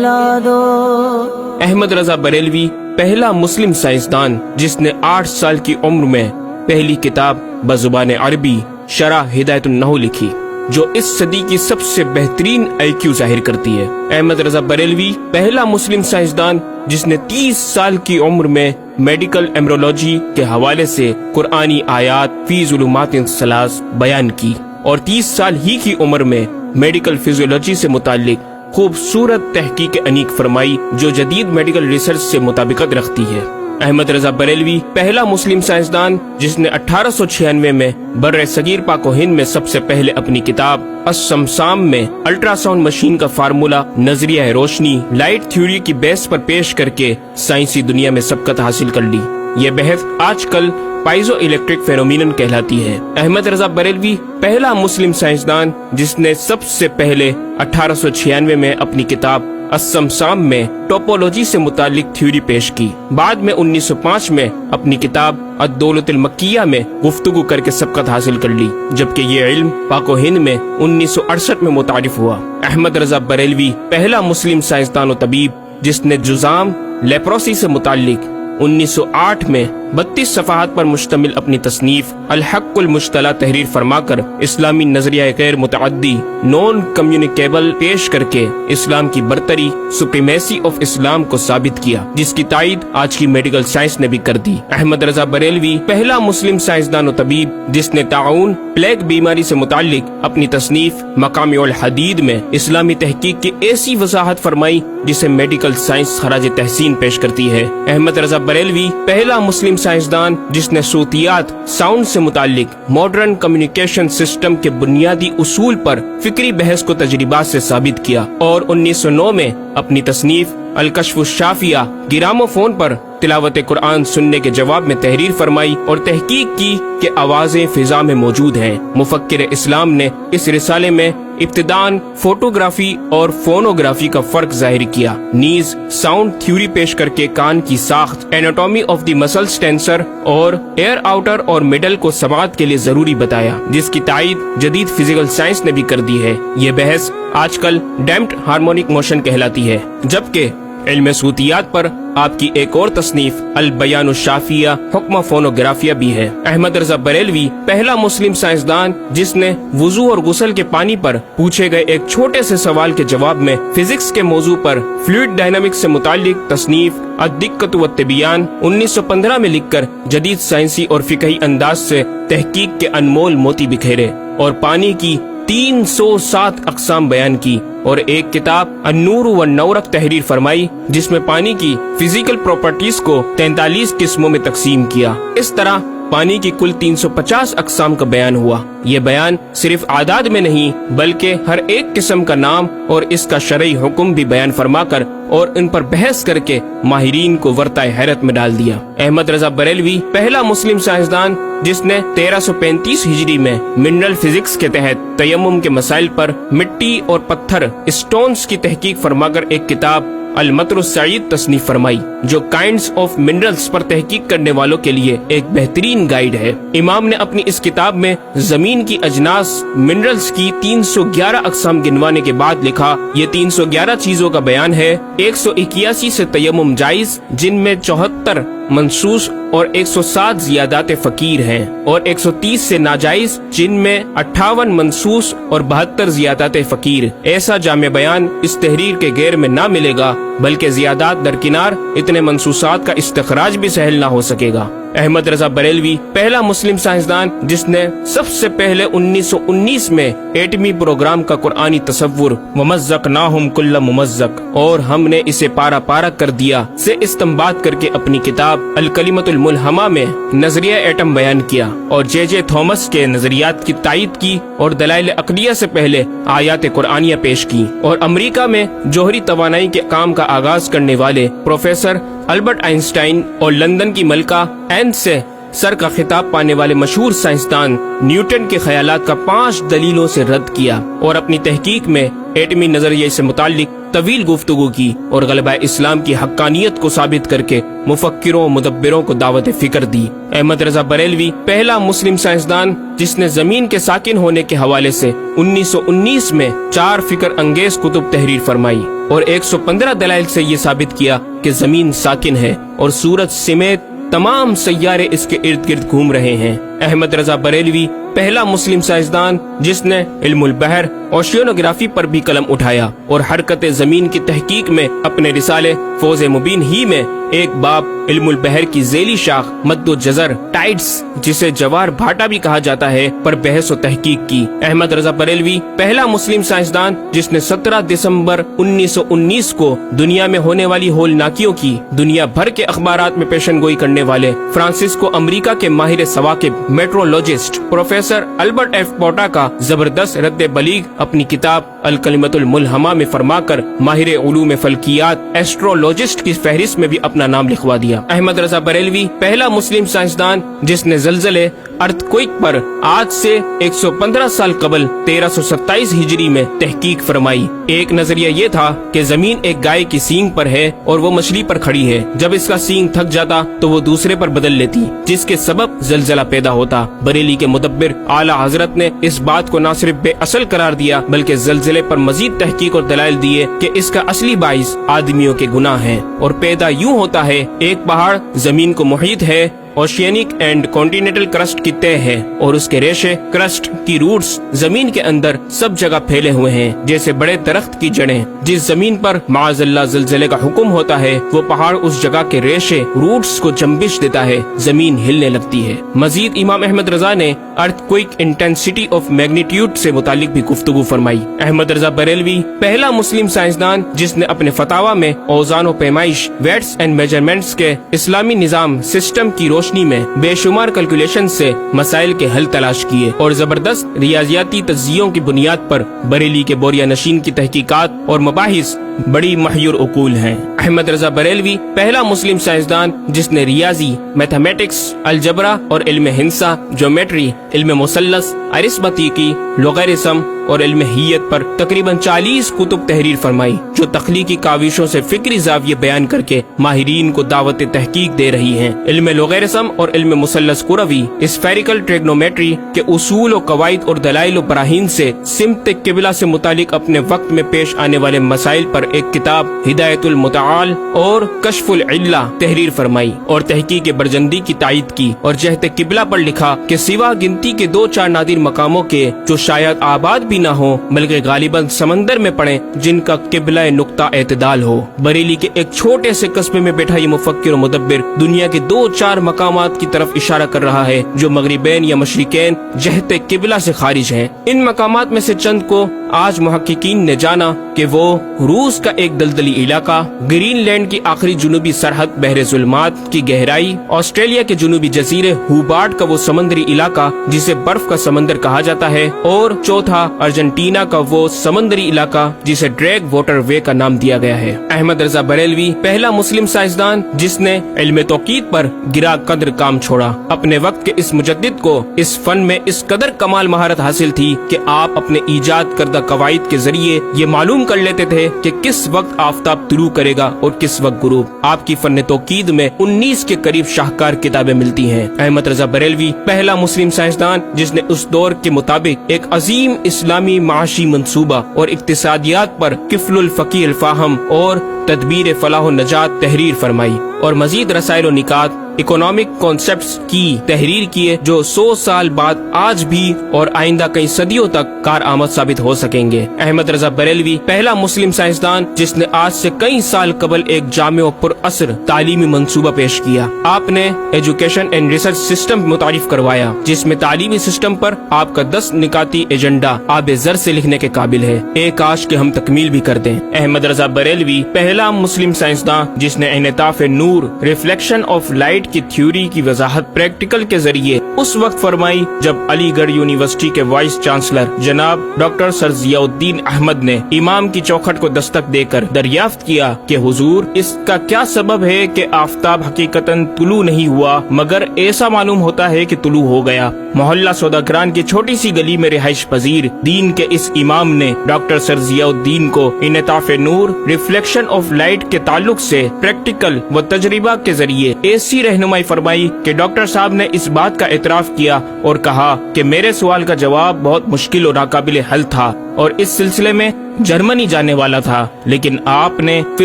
بھیجا دو۔ احمد رضا بریلوی پہلا مسلم سائنسدان جس نے 8 سال کی عمر میں پہلی کتاب بزبان عربی شرح ہدایت النحو لکھی، جو اس صدی کی سب سے بہترین IQ ظاہر کرتی ہے۔ احمد رضا بریلوی پہلا مسلم سائنسدان جس نے 30 سال کی عمر میں میڈیکل ایمرولوجی کے حوالے سے قرآنی آیات فی ظلمات ثلاث بیان کی، اور 30 سال ہی کی عمر میں میڈیکل فزیولوجی سے متعلق خوبصورت تحقیق انیق فرمائی جو جدید میڈیکل ریسرچ سے مطابقت رکھتی ہے۔ احمد رضا بریلوی پہلا مسلم سائنسدان جس نے 1896 میں بر صغیر پاک و ہند میں سب سے پہلے اپنی کتاب السمسام میں الٹرا ساؤنڈ مشین کا فارمولا نظریہ روشنی لائٹ تھیوری کی بیس پر پیش کر کے سائنسی دنیا میں سبقت حاصل کر لی۔ یہ بحث آج کل پائزو الیکٹرک فینومینن کہلاتی ہے۔ احمد رضا بریلوی پہلا مسلم سائنسدان جس نے سب سے پہلے 1896 میں اپنی کتاب السمسام میں ٹوپولوجی سے متعلق تھیوری پیش کی۔ بعد میں 1905 میں اپنی کتاب الدولۃ المکیہ میں گفتگو کر کے سبقت حاصل کر لی، جبکہ یہ علم پاک و ہند میں 1968 میں متعارف ہوا۔ احمد رضا بریلوی پہلا مسلم سائنسدان و طبیب جس نے جذام لیپروسی سے متعلق 1908 میں 32 صفحات پر مشتمل اپنی تصنیف الحق المجتلی تحریر فرما کر اسلامی نظریہ غیر متعدی نون کمیونیکیبل پیش کر کے اسلام کی برتری سپریمیسی آف اسلام کو ثابت کیا، جس کی تائید آج کی میڈیکل سائنس نے بھی کر دی۔ احمد رضا بریلوی پہلا مسلم سائنسدان و طبیب جس نے طاعون پلیگ بیماری سے متعلق اپنی تصنیف مقامع الحدید میں اسلامی تحقیق کی ایسی وضاحت فرمائی جسے میڈیکل سائنس خراج تحسین پیش کرتی ہے۔ احمد رضا بریلوی پہلا مسلم سائنسدان جس نے صوتیات ساؤنڈ سے متعلق ماڈرن کمیونیکیشن سسٹم کے بنیادی اصول پر فکری بحث کو تجربات سے ثابت کیا، اور 1909 میں اپنی تصنیف الکشف الشافیہ گرامو فون پر تلاوت قرآن سننے کے جواب میں تحریر فرمائی اور تحقیق کی کہ آوازیں فضا میں موجود ہیں۔ مفکر اسلام نے اس رسالے میں ابتداً فوٹوگرافی اور فونوگرافی کا فرق ظاہر کیا، نیز ساؤنڈ تھیوری پیش کر کے کان کی ساخت anatomy of the muscles tensor اور ایئر آؤٹر اور مڈل کو سماعت کے لیے ضروری بتایا، جس کی تائید جدید فزیکل سائنس نے بھی کر دی ہے۔ یہ بحث آج کل ڈیمپڈ ہارمونک موشن کہلاتی ہے، جبکہ علم صوتیات پر آپ کی ایک اور تصنیف البیان الشافیہ حکم فونوگرافیہ بھی ہے۔ احمد رضا بریلوی پہلا مسلم سائنسدان جس نے وضو اور غسل کے پانی پر پوچھے گئے ایک چھوٹے سے سوال کے جواب میں فزکس کے موضوع پر فلوئڈ ڈائنامکس سے متعلق تصنیف الدقۃ والتبیان 1915 میں لکھ کر جدید سائنسی اور فقہی انداز سے تحقیق کے انمول موتی بکھیرے اور پانی کی 307 اقسام بیان کی، اور ایک کتاب النور والنورق تحریر فرمائی جس میں پانی کی فزیکل پراپرٹیز کو 43 قسموں میں تقسیم کیا۔ اس طرح پانی کی کل 350 اقسام کا بیان ہوا۔ یہ بیان صرف اعداد میں نہیں بلکہ ہر ایک قسم کا نام اور اس کا شرعی حکم بھی بیان فرما کر اور ان پر بحث کر کے ماہرین کو ورطۂ حیرت میں ڈال دیا۔ احمد رضا بریلوی پہلا مسلم سائنسدان جس نے 1335 ہجری میں منرل فزکس کے تحت تیمم کے مسائل پر مٹی اور پتھر اسٹونز کی تحقیق فرما کر ایک کتاب المطر السعید تصنیف فرمائی، جو کائنڈز آف منرلز پر تحقیق کرنے والوں کے لیے ایک بہترین گائیڈ ہے۔ امام نے اپنی اس کتاب میں زمین کی اجناس منرلز کی 311 اقسام گنوانے کے بعد لکھا، یہ 311 چیزوں کا بیان ہے۔ 181 سے تیمم جائز جن میں 74 منصوص اور 107 زیادات فقیر ہیں، اور 130 سے ناجائز جن میں 58 منصوص اور 72 زیادات فقیر۔ ایسا جامع بیان اس تحریر کے غیر میں نہ ملے گا، بلکہ زیادات درکنار اتنے منصوصات کا استخراج بھی سہل نہ ہو سکے گا۔ احمد رضا بریلوی پہلا مسلم سائنسدان جس نے سب سے پہلے 1919 میں ایٹمی پروگرام کا قرآنی تصور ومزقناہم کل ممزق اور ہم نے اسے پارا پارا کر دیا سے استنباط کر کے اپنی کتاب الکلمۃ الملہمہ میں نظریہ ایٹم بیان کیا، اور جے تھامس کے نظریات کی تائید کی اور دلائل عقلیہ سے پہلے آیات قرآنیہ پیش کی، اور امریکہ میں جوہری توانائی کے کام کا آغاز کرنے والے پروفیسر البرٹ آئنسٹائن اور لندن کی ملکہ این سے سر کا خطاب پانے والے مشہور سائنسدان نیوٹن کے خیالات کا 5 دلیلوں سے رد کیا، اور اپنی تحقیق میں ایٹمی نظریے سے متعلق طویل گفتگو کی اور غلبہ اسلام کی حقانیت کو ثابت کر کے مفکروں و مدبروں کو دعوت فکر دی۔ احمد رضا بریلوی پہلا مسلم سائنسدان جس نے زمین کے ساکن ہونے کے حوالے سے 1919 میں 4 فکر انگیز کتب تحریر فرمائی اور 115 دلائل سے یہ ثابت کیا کہ زمین ساکن ہے اور سورج سمیت تمام سیارے اس کے ارد گرد گھوم رہے ہیں۔ احمد رضا بریلوی پہلا مسلم سائنسدان جس نے علم البحر اوشینوگرافی پر بھی قلم اٹھایا اور حرکت زمین کی تحقیق میں اپنے رسالے فوز مبین ہی میں ایک باب علم البحر کی ذیلی شاخ مد و جزر ٹائڈز جسے جوار بھاٹا بھی کہا جاتا ہے پر بحث و تحقیق کی۔ احمد رضا بریلوی پہلا مسلم سائنسدان جس نے 17 دسمبر 1919 کو دنیا میں ہونے والی ہولناکیوں کی دنیا بھر کے اخبارات میں پیشن گوئی کرنے والے فرانسسکو امریکہ کے ماہر ثواقب میٹرولوجسٹ پروفیسر البرٹ ایف پوٹا کا زبردست رد بلیغ اپنی کتاب الکلمۃ الملہمہ میں فرما کر ماہر علوم فلکیات ایسٹرولوجسٹ کی فہرست میں بھی اپنا نام لکھوا دیا۔ احمد رضا بریلوی پہلا مسلم سائنسدان جس نے زلزلے ارتھکوئک پر آج سے 115 سال قبل 1327 ہجری میں تحقیق فرمائی۔ ایک نظریہ یہ تھا کہ زمین ایک گائے کی سینگ پر ہے اور وہ مچھلی پر کھڑی ہے، جب اس کا سینگ تھک جاتا تو وہ دوسرے پر بدل لیتی جس کے سبب زلزلہ پیدا ہوتا۔ بریلی کے مدبر اعلیٰ حضرت نے اس بات کو نہ صرف بے اصل قرار دیا بلکہ زلزلے پر مزید تحقیق اور دلائل دیے کہ اس کا اصلی باعث آدمیوں کے گناہ ہیں اور پیدا یوں ہوتا ہے، ایک پہاڑ زمین کو محیط ہے، اوشینک اینڈ کانٹیننٹل کرسٹ کی تہ ہے اور اس کے ریشے کرسٹ کی روٹس زمین کے اندر سب جگہ پھیلے ہوئے ہیں جیسے بڑے درخت کی جڑیں۔ جس زمین پر معاذ اللہ زلزلے کا حکم ہوتا ہے وہ پہاڑ اس جگہ کے ریشے روٹس کو جنبش دیتا ہے، زمین ہلنے لگتی ہے۔ مزید امام احمد رضا نے ارتھکوئک انٹینسٹی آف میگنیٹیوڈ سے متعلق بھی گفتگو فرمائی۔ احمد رضا بریلوی پہلا مسلم سائنسدان جس نے اپنے فتاوی میں اوزان و پیمائش ویٹس اینڈ میجرمنٹس کے اسلامی نظام سسٹم کی روشنی میں بے شمار کیلکولیشن سے مسائل کے حل تلاش کیے اور زبردست ریاضیاتی تجزیوں کی بنیاد پر بریلی کے بوریا نشین کی تحقیقات اور مباحث بڑی محیر عقول ہیں۔ احمد رضا بریلوی پہلا مسلم سائنسدان جس نے ریاضی، میتھمیٹکس، الجبرا اور علم ہندسہ، جیومیٹری، علم مثلث، ارثمیٹکی، لوگارثم اور علم ہیت پر تقریباً 40 کتب تحریر فرمائی جو تخلیقی کاوشوں سے فکری زاویے بیان کر کے ماہرین کو دعوت تحقیق دے رہی ہیں۔ علم لوگارثم اور علم مثلث کروی، اسفیریکل ٹریگنومیٹری کے اصول و قواعد اور دلائل و براہین سے سمت قبلہ سے متعلق اپنے وقت میں پیش آنے والے مسائل پر ایک کتاب ہدایت المتعال اور کشف العلہ تحریر فرمائی اور تحقیق برجندی کی تائید کی اور جہت قبلہ پر لکھا کہ سوا گنتی کے 2-4 نادر مقاموں کے جو شاید آباد بھی نہ ہو بلکہ غالباً سمندر میں پڑے جن کا قبلہ نقطہ اعتدال ہو۔ بریلی کے ایک چھوٹے سے قصبے میں بیٹھا یہ مفکر و مدبر دنیا کے 2-4 مقامات کی طرف اشارہ کر رہا ہے جو مغربین یا مشرقین جہت قبلہ سے خارج ہیں۔ ان مقامات میں سے چند کو آج محققین نے جانا کہ وہ روس کا ایک دلدلی علاقہ، گرین لینڈ کی آخری جنوبی سرحد بحر ظلمات کی گہرائی، آسٹریلیا کے جنوبی جزیرے ہوبارٹ کا وہ سمندری علاقہ جسے برف کا سمندر کہا جاتا ہے، اور چوتھا ارجنٹینا کا وہ سمندری علاقہ جسے ڈریگ واٹر وے کا نام دیا گیا ہے۔ احمد رضا بریلوی پہلا مسلم سائنسدان جس نے علم توقیت پر گرا قدر کام چھوڑا۔ اپنے وقت کے اس مجدد کو اس فن میں اس قدر کمال مہارت حاصل تھی کہ آپ اپنے ایجاد کردہ قواعد کے ذریعے یہ معلوم کر لیتے تھے کہ کس وقت آفتاب طلوع کرے گا اور کس وقت غروب۔ آپ کی فن توقید میں 19 کے قریب شاہکار کتابیں ملتی ہیں۔ احمد رضا بریلوی پہلا مسلم سائنسدان جس نے اس دور کے مطابق ایک عظیم اسلامی معاشی منصوبہ اور اقتصادیات پر کفل الفقی الفاہم اور تدبیر فلاح و نجات تحریر فرمائی اور مزید رسائل و نکات اکنامک کانسیپٹس کی تحریر کیے جو 100 سال بعد آج بھی اور آئندہ کئی صدیوں تک کارآمد ثابت ہو سکیں گے۔ احمد رضا بریلوی پہلا مسلم سائنسدان جس نے آج سے کئی سال قبل ایک جامع و پر اثر تعلیمی منصوبہ پیش کیا۔ آپ نے ایجوکیشن اینڈ ریسرچ سسٹم متعارف کروایا جس میں تعلیمی سسٹم پر آپ کا 10 نکاتی ایجنڈا آب زر سے لکھنے کے قابل ہے، ایک کاش کہ ہم تکمیل بھی کر دیں۔ احمد رضا بریلوی پہلا مسلم سائنسدان جس نے انعطاف نور، ریفلیکشن آف لائٹ لائٹ کی تھیوری کی وضاحت پریکٹیکل کے ذریعے اس وقت فرمائی جب علی گڑھ یونیورسٹی کے وائس چانسلر جناب ڈاکٹر سر ضیاء الدین احمد نے امام کی چوکھٹ کو دستک دے کر دریافت کیا کہ حضور اس کا کیا سبب ہے کہ آفتاب حقیقتاً طلوع نہیں ہوا مگر ایسا معلوم ہوتا ہے کہ طلوع ہو گیا۔ محلہ سوداگران کی چھوٹی سی گلی میں رہائش پذیر دین کے اس امام نے ڈاکٹر سر ضیاء الدین کو انعطاف نور ریفلیکشن آف لائٹ کے تعلق سے پریکٹیکل و تجربہ کے ذریعے ایسی رہنمائی فرمائی کہ ڈاکٹر صاحب نے اس بات کا اعتراف کیا اور کہا کہ میرے سوال کا جواب بہت مشکل اور ناقابل حل تھا اور اس سلسلے میں جرمنی جانے والا تھا، لیکن آپ نے فی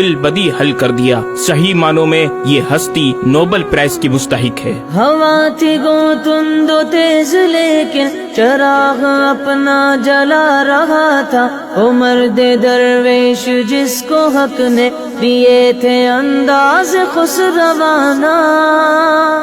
البدی حل کر دیا۔ صحیح معنوں میں یہ ہستی نوبل پرائز کی مستحق ہے۔ ہوا تھی گو تند و تیز لیکن چراغ اپنا جلا رہا تھا، عمر دے درویش جس کو حق نے دیے تھے انداز خسروانہ۔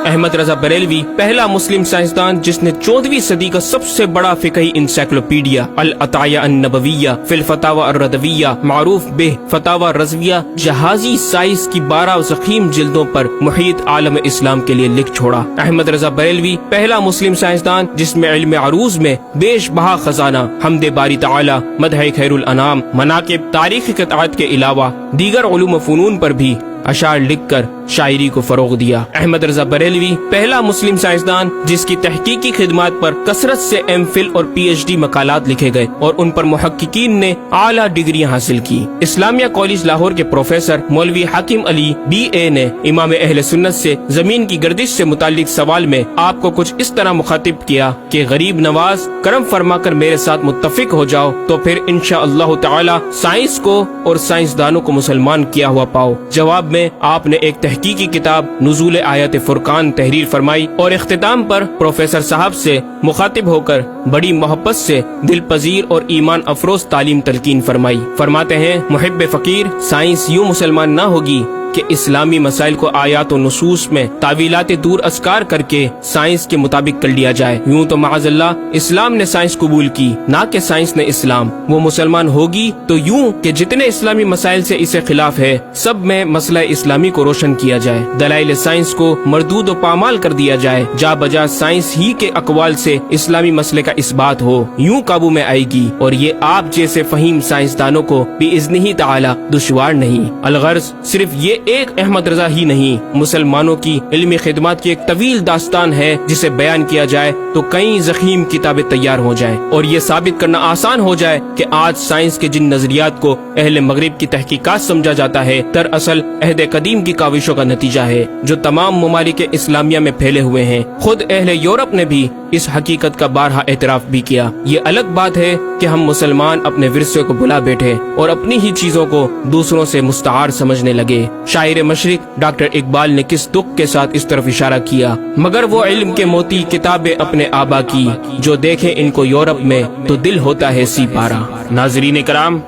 احمد رضا بریلوی پہلا مسلم سائنسدان جس نے 14ویں صدی کا سب سے بڑا فقہی انسائکلوپیڈیا العطایہ النبویہ فی الفتاوی الردویہ معروف بہ فتاوی رضویہ جہازی سائنس کی 12 ضخیم جلدوں پر محیط عالم اسلام کے لیے لکھ چھوڑا۔ احمد رضا بریلوی پہلا مسلم سائنسدان جس میں علم عروض میں بیش بہا خزانہ حمد باری تعالی، مدح خیر الانام، مناقب، تاریخی قطعات کے علاوہ دیگر علوم و فنون پر بھی اشعار لکھ کر شاعری کو فروغ دیا۔ احمد رضا بریلوی پہلا مسلم سائنسدان جس کی تحقیقی خدمات پر کثرت سے ایم فل اور پی ایچ ڈی مقالات لکھے گئے اور ان پر محققین نے اعلیٰ ڈگریاں حاصل کی۔ اسلامیہ کالج لاہور کے پروفیسر مولوی حاکم علی بی اے نے امام اہل سنت سے زمین کی گردش سے متعلق سوال میں آپ کو کچھ اس طرح مخاطب کیا کہ غریب نواز کرم فرما کر میرے ساتھ متفق ہو جاؤ تو پھر انشاءاللہ تعالی سائنس کو اور سائنسدانوں کو مسلمان کیا ہوا پاؤ۔ جواب میں آپ نے ایک تحقیقی کتاب نزول آیات فرقان تحریر فرمائی اور اختتام پر پروفیسر صاحب سے مخاطب ہو کر بڑی محبت سے دل پذیر اور ایمان افروز تعلیم تلقین فرمائی۔ فرماتے ہیں محب فقیر سائنس یوں مسلمان نہ ہوگی کہ اسلامی مسائل کو آیات و نصوص میں تعویلات دور اسکار کر کے سائنس کے مطابق کر لیا جائے۔ یوں تو معاذ اللہ اسلام نے سائنس قبول کی نہ کہ سائنس نے اسلام۔ وہ مسلمان ہوگی تو یوں کہ جتنے اسلامی مسائل سے اسے خلاف ہے سب میں مسئلہ اسلامی کو روشن کیا جائے، دلائل سائنس کو مردود و پامال کر دیا جائے، جا بجا سائنس ہی کے اقوال سے اسلامی مسئلے کا اثبات ہو، یوں قابو میں آئے گی اور یہ آپ جیسے فہیم سائنسدانوں کو باذنہ تعالی دشوار نہیں۔ الغرض صرف یہ ایک احمد رضا ہی نہیں، مسلمانوں کی علمی خدمات کی ایک طویل داستان ہے جسے بیان کیا جائے تو کئی ضخیم کتابیں تیار ہو جائیں اور یہ ثابت کرنا آسان ہو جائے کہ آج سائنس کے جن نظریات کو اہل مغرب کی تحقیقات سمجھا جاتا ہے دراصل عہد قدیم کی کاوشوں کا نتیجہ ہے جو تمام ممالک اسلامیہ میں پھیلے ہوئے ہیں۔ خود اہل یورپ نے بھی اس حقیقت کا بارہا اعتراف بھی کیا۔ یہ الگ بات ہے کہ ہم مسلمان اپنے ورثے کو بلا بیٹھے اور اپنی ہی چیزوں کو دوسروں سے مستعار سمجھنے لگے۔ شاعر مشرق ڈاکٹر اقبال نے کس دکھ کے ساتھ اس طرف اشارہ کیا، مگر وہ علم کے موتی کتابیں اپنے آبا کی، جو دیکھیں ان کو یورپ میں تو دل ہوتا ہے سی پارا۔ ناظرین کرام،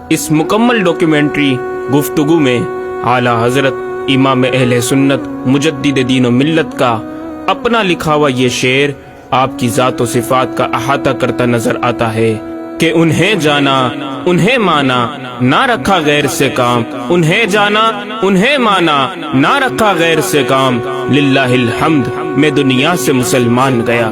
اس مکمل ڈاکیومنٹری گفتگو میں اعلی حضرت امام اہل سنت مجدد دین و ملت کا اپنا لکھا ہوا یہ شعر آپ کی ذات و صفات کا احاطہ کرتا نظر آتا ہے کہ انہیں جانا انہیں مانا نہ رکھا غیر سے کام، انہیں جانا انہیں مانا نہ رکھا غیر سے کام، للہ الحمد میں دنیا سے مسلمان گیا۔